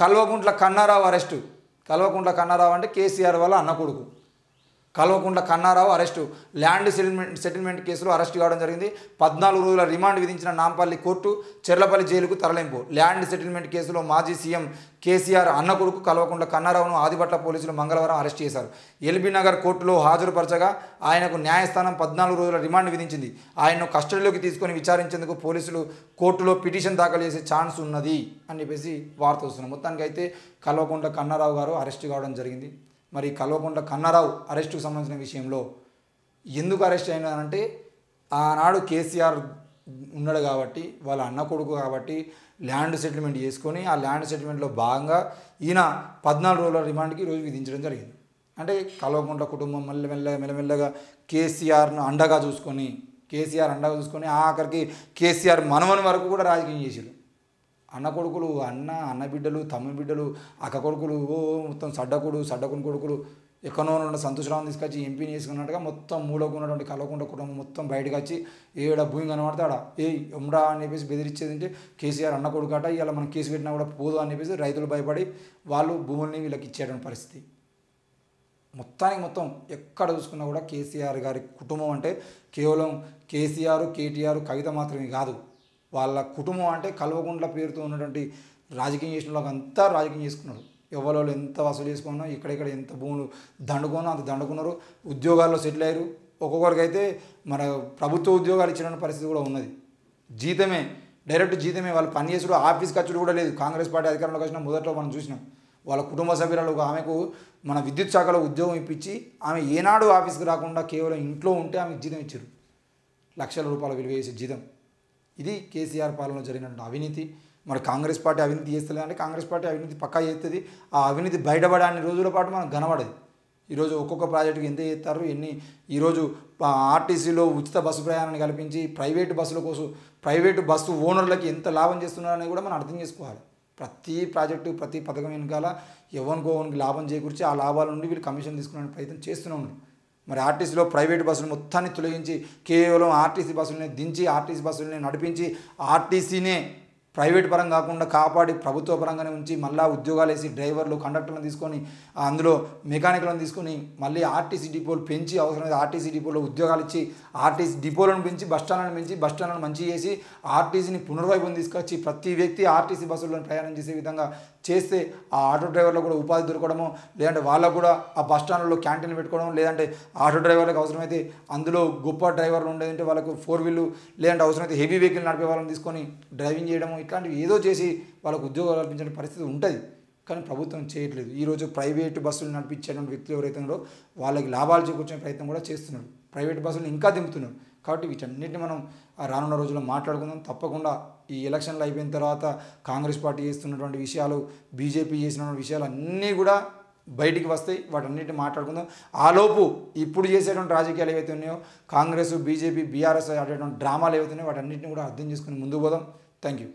Kalvakuntla Kannarao arrest. Kalvakuntla Kannarao అంటే కేసీఆర్ వాళ్ళ అన్న కొడుకు. Kalvakuntla Kannarao arrest. Land settlement కేసులో అరెస్ట్ కావడం జరిగింది. 14 రోజుల రిమాండ్ విధించిన నాంపల్లి కోర్టు చెర్లపల్లి జైలుకు తరలింపు. ల్యాండ్ సెటిల్మెంట్ కేసులో మాజీ సీఎం కేసీఆర్ అన్న కొడుకు కల్వకుంట్ల కన్నారావును ఆదిపట్ల పోలీసులు మంగళవారం అరెస్ట్ చేశారు. ఎల్బీ నగర్ కోర్టులో హాజరుపరచగా ఆయనకు న్యాయస్థానం 14 రోజుల రిమాండ్ విధించింది. ఆయన్ను కస్టడీలోకి తీసుకొని విచారించేందుకు పోలీసులు కోర్టులో పిటిషన్ దాఖలు చేసే ఛాన్స్ ఉన్నది అని చెప్పేసి వార్త వస్తుంది. మొత్తానికి అయితే కల్వకుంట్ల కన్నారావు గారు అరెస్ట్ కావడం జరిగింది. మరి కల్వకుంట్ల కన్నారావు అరెస్టుకు సంబంధించిన విషయంలో ఎందుకు అరెస్ట్ అయినారంటే ఆనాడు కేసీఆర్ ఉన్నాడు కాబట్టి, వాళ్ళ అన్న కొడుకు కాబట్టి ల్యాండ్ సెటిల్మెంట్ చేసుకొని ఆ ల్యాండ్ సెటిల్మెంట్లో భాగంగా ఈయన 14 రోజుల రిమాండ్కి ఈరోజు విధించడం జరిగింది. అంటే కల్వకుంట్ల కుటుంబం మెల్లమెల్లగా కేసీఆర్ను అండగా చూసుకొని ఆఖరికి కేసీఆర్ మనవని వరకు కూడా రాజకీయం చేశారు. అన్న కొడుకులు అన్న బిడ్డలు, తమ్ముని బిడ్డలు, అక్క కొడుకులు, మొత్తం సడ్డకుని కొడుకులు ఎక్కడో ఉన్న సంతోషరావుని తీసుకొచ్చి ఎంపీని చేసుకున్నట్టుగా మొత్తం మూలకు ఉన్నటువంటి కల్వకుంట్ల కుటుంబం మొత్తం బయటకు వచ్చి ఏడ భూమి కనబడతాడా ఎమ్రా అని చెప్పేసి బెదిరించేది అంటే కేసీఆర్ అన్న కొడుకు అట, ఇలా మనం కేసు పెట్టినా కూడా పోదు అని చెప్పేసి రైతులు భయపడి వాళ్ళు భూముల్ని వీళ్ళకి ఇచ్చేటువంటి పరిస్థితి. మొత్తం ఎక్కడ చూసుకున్నా కూడా కేసీఆర్ గారి కుటుంబం అంటే కేవలం కేసీఆర్, కేటీఆర్, కవిత మాత్రమే కాదు. వాళ్ళ కుటుంబం అంటే కల్వకుంట్ల పేరుతో ఉన్నటువంటి రాజకీయం చేసిన వాళ్ళకి అంతా రాజకీయం చేసుకున్నారు. ఎవరో ఎంత వసూలు చేసుకున్నా, ఇక్కడ ఎంత భూములు దండుకున్నా అంత దండుకున్నారు. ఉద్యోగాల్లో సెటిల్ అయ్యారు. ఒక్కొక్కరికి అయితే మన ప్రభుత్వ ఉద్యోగాలు ఇచ్చిన పరిస్థితి కూడా ఉన్నది. డైరెక్ట్ జీతమే వాళ్ళు పని చేసుడు, ఆఫీస్ ఖర్చులు కూడా లేదు. కాంగ్రెస్ పార్టీ అధికారంలోకి వచ్చిన మొదట్లో మనం చూసినాం. వాళ్ళ కుటుంబ సభ్యులకు ఆమెకు మన విద్యుత్ శాఖలో ఉద్యోగం ఇప్పించి ఆమె ఏనాడు ఆఫీస్కి రాకుండా కేవలం ఇంట్లో ఉంటే ఆమెకు జీతం ఇచ్చారు. లక్షల రూపాయలు విలువ చేసే జీతం. ఇది కేసీఆర్ పాలనలో జరిగినటువంటి అవినీతి. మరి కాంగ్రెస్ పార్టీ అవినీతి చేస్తలే అంటే కాంగ్రెస్ పార్టీ అవినీతి పక్కా చేస్తుంది. ఆ అవినీతి బయటపడని రోజుల పాటు మనకు కనబడదు. ఈరోజు ఒక్కొక్క ప్రాజెక్టుకి ఎంత చేస్తారు, ఈరోజు ఆర్టీసీలో ఉచిత బస్సు ప్రయాణాన్ని కల్పించి ప్రైవేటు బస్సు ఓనర్లకి ఎంత లాభం చేస్తున్నారని కూడా మనం అర్థం చేసుకోవాలి. ప్రతి ప్రాజెక్టు, ప్రతి పథకం వెనకాల ఎవరికి లాభం చేకూర్చి ఆ లాభాల నుండి వీళ్ళు కమిషన్ తీసుకునే ప్రయత్నం చేస్తూనే ఉన్నారు. మరి ఆర్టీసీలో ప్రైవేట్ బస్సులు మొత్తాన్ని తొలగించి కేవలం ఆర్టీసీ బస్సులని దించి ఆర్టీసీ బస్సులని నడిపించి ఆర్టీసీనే ప్రైవేట్ పరం కాకుండా కాపాడి ప్రభుత్వ పరంగానే ఉంచి మళ్ళీ ఉద్యోగాలు వేసి డ్రైవర్లు, కండక్టర్లను తీసుకొని అందులో మెకానిక్లను తీసుకొని మళ్ళీ ఆర్టీసీ డిపోలు పెంచి అవసరమైతే ఆర్టీసీ డిపోలో ఉద్యోగాలు ఇచ్చి ఆర్టీసీ డిపోలను పెంచి బస్టాండ్లను మంచి చేసి ఆర్టీసీని పునర్వైభవం తీసుకొచ్చి ప్రతి వ్యక్తి ఆర్టీసీ బస్సులను ప్రయాణం చేసే విధంగా చేస్తే ఆ ఆటో డ్రైవర్లకు కూడా ఉపాధి దొరకడము, లేదంటే వాళ్ళకు కూడా ఆ బస్టాండ్లలో క్యాంటీన్లు పెట్టుకోవడం, లేదంటే ఆటో డ్రైవర్లకు అవసరమైతే అందులో గొప్ప డ్రైవర్లు ఉండేదంటే వాళ్ళకు 4 వీలు లేదంటే అవసరమైతే హెవీ వెహికల్ నడిపే వాళ్ళని తీసుకొని డ్రైవింగ్ చేయడము, ఇట్లాంటివి ఏదో చేసి వాళ్ళకు ఉద్యోగాలు కల్పించే పరిస్థితి ఉంటుంది. కానీ ప్రభుత్వం చేయట్లేదు. ఈరోజు ప్రైవేటు బస్సులు నడిపించేటువంటి వ్యక్తులు ఎవరైతే ఉన్నారో వాళ్ళకి లాభాలు చేకూర్చే ప్రయత్నం కూడా చేస్తున్నారు. ప్రైవేటు బస్సులు ఇంకా దింపుతున్నారు. కాబట్టి వీటన్నిటిని మనం రానున్న రోజుల్లో మాట్లాడుకుందాం. తప్పకుండా ఈ ఎలక్షన్లు అయిపోయిన తర్వాత కాంగ్రెస్ పార్టీ చేస్తున్నటువంటి విషయాలు, బీజేపీ చేసినటువంటి విషయాలు అన్నీ కూడా బయటికి వస్తాయి. వాటన్నిటిని మాట్లాడుకుందాం. ఆలోపు ఇప్పుడు చేసేటువంటి రాజకీయాలు ఏవైతే ఉన్నాయో కాంగ్రెస్, బీజేపీ, బీఆర్ఎస్ ఆడేటువంటి డ్రామాలు ఏవైతే ఉన్నాయో వాటన్నిటిని కూడా అర్థం చేసుకుని ముందుకు పోదాం. Thank you.